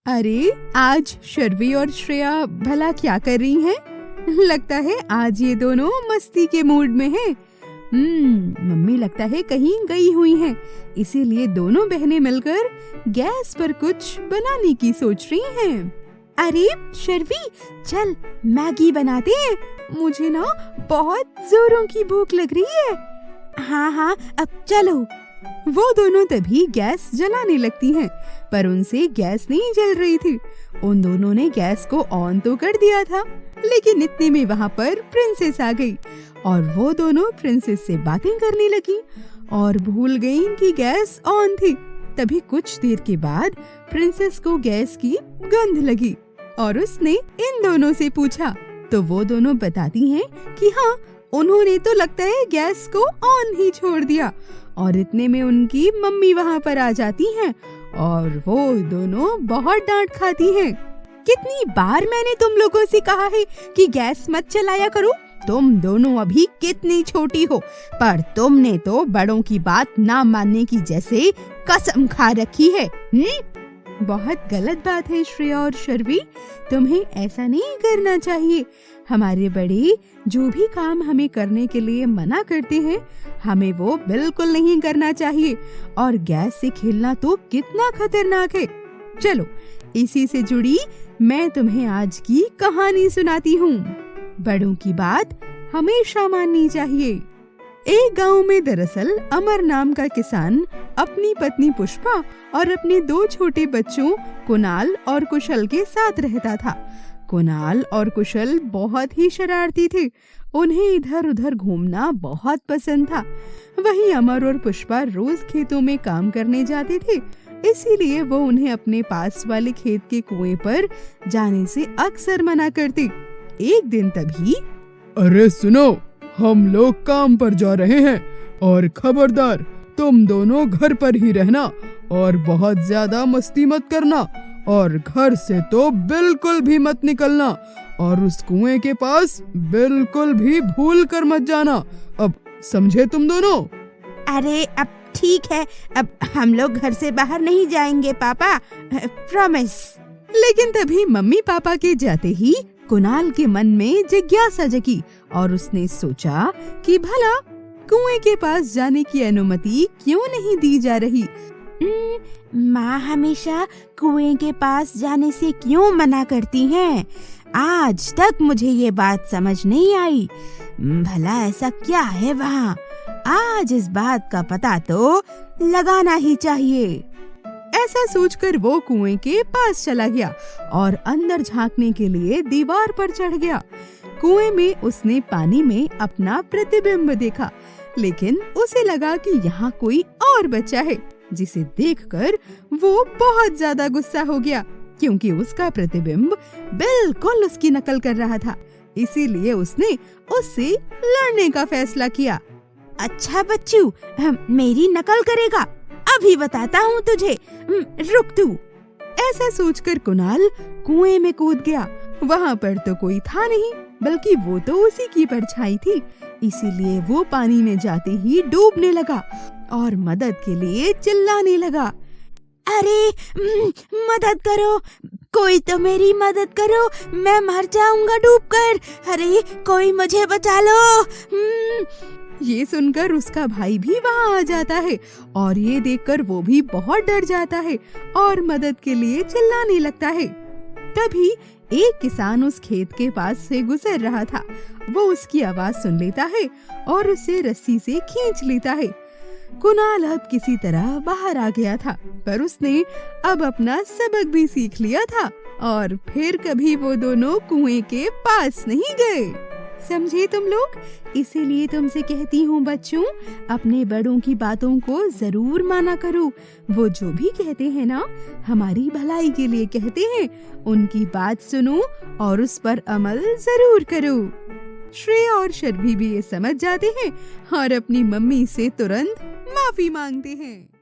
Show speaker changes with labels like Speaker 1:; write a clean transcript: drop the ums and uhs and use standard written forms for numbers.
Speaker 1: अरे आज शर्वी और श्रेया भला क्या कर रही हैं? लगता है आज ये दोनों मस्ती के मूड में हैं। मम्मी लगता है कहीं गई हुई हैं, इसीलिए दोनों बहनें मिलकर गैस पर कुछ बनाने की सोच रही हैं। अरे शर्वी, चल मैगी बनाते हैं, मुझे ना बहुत जोरों की भूख लग रही है। हाँ, अब चलो। वो दोनों तभी गैस जलाने लगती हैं, पर उनसे गैस नहीं जल रही थी। उन दोनों ने गैस को ऑन तो कर दिया था, लेकिन इतने में वहाँ पर प्रिंसेस आ गई और वो दोनों प्रिंसेस से बातें करने लगी और भूल गईं कि गैस ऑन थी। तभी कुछ देर के बाद प्रिंसेस को गैस की गंध लगी और उसने इन दोनों से पूछा, तो वो दोनों बताती हैं कि हाँ, उन्होंने तो लगता है गैस को ऑन ही छोड़ दिया। और इतने में उनकी मम्मी वहाँ पर आ जाती हैं और वो दोनों बहुत डांट खाती हैं। कितनी बार मैंने तुम लोगों से कहा है कि गैस मत चलाया करो, तुम दोनों अभी कितनी छोटी हो, पर तुमने तो बड़ों की बात ना मानने की जैसे कसम खा रखी है। बहुत गलत बात है श्रेया और शर्वी, तुम्हें ऐसा नहीं करना चाहिए। हमारे बड़े जो भी काम हमें करने के लिए मना करते हैं, हमें वो बिल्कुल नहीं करना चाहिए। और गैस से खेलना तो कितना खतरनाक है। चलो, इसी से जुड़ी मैं तुम्हें आज की कहानी सुनाती हूँ। बड़ों की बात हमेशा माननी चाहिए। एक गांव में दरअसल अमर नाम का किसान अपनी पत्नी पुष्पा और अपने दो छोटे बच्चों कुणाल और कुशल के साथ रहता था। कुणाल और कुशल बहुत ही शरारती थे, उन्हें इधर उधर घूमना बहुत पसंद था। वहीं अमर और पुष्पा रोज खेतों में काम करने जाते थे, इसीलिए वो उन्हें अपने पास वाले खेत के कुएं पर जाने से अक्सर मना करती। एक दिन तभी,
Speaker 2: अरे सुनो, हम लोग काम पर जा रहे हैं और खबरदार, तुम दोनों घर पर ही रहना और बहुत ज्यादा मस्ती मत करना और घर से तो बिल्कुल भी मत निकलना और उस कुएं के पास बिल्कुल भी भूल कर मत जाना। अब समझे तुम दोनों?
Speaker 1: अरे अब ठीक है, अब हम लोग घर से बाहर नहीं जाएंगे पापा, प्रॉमिस। लेकिन तभी मम्मी पापा के जाते ही कुणाल के मन में जिज्ञासा जगी और उसने सोचा कि भला कुएं के पास जाने की अनुमति क्यों नहीं दी जा रही। माँ हमेशा कुएं के पास जाने से क्यों मना करती हैं? आज तक मुझे ये बात समझ नहीं आई। भला ऐसा क्या है वहाँ? आज इस बात का पता तो लगाना ही चाहिए। ऐसा सोचकर वो कुएं के पास चला गया और अंदर झांकने के लिए दीवार पर चढ़ गया। कुएं में उसने पानी में अपना प्रतिबिंब देखा, लेकिन उसे लगा कि यहाँ कोई और बच्चा है, जिसे देखकर वो बहुत ज्यादा गुस्सा हो गया, क्योंकि उसका प्रतिबिंब बिल्कुल उसकी नकल कर रहा था। इसीलिए उसने उससे लड़ने का फैसला किया। अच्छा बच्चू, मेरी नकल करेगा? अभी बताता हूँ तुझे, रुक तू। ऐसा सोचकर कुणाल कुएं में कूद गया। वहाँ पर तो कोई था नहीं, बल्कि वो तो उसी की परछाई थी। इसीलिए वो पानी में जाते ही डूबने लगा और मदद के लिए चिल्लाने लगा। अरे मदद करो, कोई तो मेरी मदद करो, मैं मर जाऊंगा डूबकर, अरे कोई मुझे बचा लो। ये सुनकर उसका भाई भी वहाँ आ जाता है और ये देखकर वो भी बहुत डर जाता है और मदद के लिए चिल्लाने लगता है। तभी एक किसान उस खेत के पास से गुजर रहा था। वो उसकी आवाज सुन लेता है और उसे रस्सी से खींच लेता है। कुणाल अब किसी तरह बाहर आ गया था, पर उसने अब अपना सबक भी सीख लिया था और फिर कभी वो दोनों कुएं के पास नहीं गए। समझे तुम लोग? इसीलिए तुमसे कहती हूँ बच्चों, अपने बड़ों की बातों को जरूर माना करो। वो जो भी कहते हैं ना, हमारी भलाई के लिए कहते हैं। उनकी बात सुनो और उस पर अमल जरूर करो। श्रेया और शर्वी भी ये समझ जाते हैं और अपनी मम्मी से तुरंत माफी मांगते हैं।